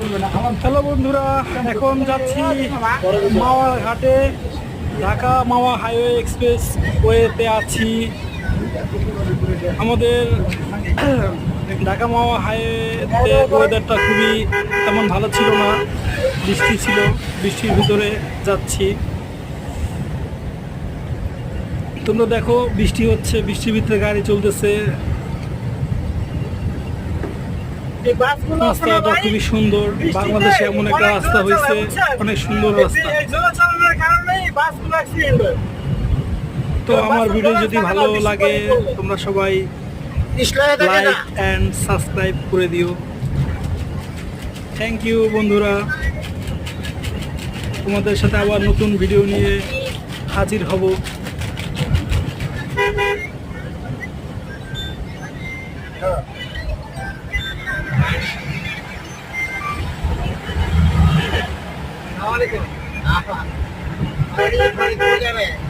Hello বন্ধুরা, এখন যাচ্ছি মাওয়া ঘাটে। ঢাকা মাওয়া হাইওয়ে এক্সপ্রেস ওয়েতে আছি। আমাদের ঢাকা মাওয়া হাইওয়েতে ওয়েদারটা খুবই তেমন ভালো ছিল না, বৃষ্টি ছিল। বৃষ্টির ভিতরে যাচ্ছি। তোমরা দেখো, বৃষ্টি হচ্ছে, বৃষ্টির ভিতরে গাড়ি চলতেছে। রাস্তাটা খুবই সুন্দর। বাংলাদেশে এমন একটা রাস্তা হয়েছে, অনেক সুন্দর রাস্তা। তো আমার ভিডিও যদি ভালো লাগে, তোমরা সবাই লাইক অ্যান্ড সাবস্ক্রাইব করে দিও। থ্যাংক ইউ বন্ধুরা। তোমাদের সাথে আবার নতুন ভিডিও নিয়ে হাজির হব। আসসালামু আলাইকুম।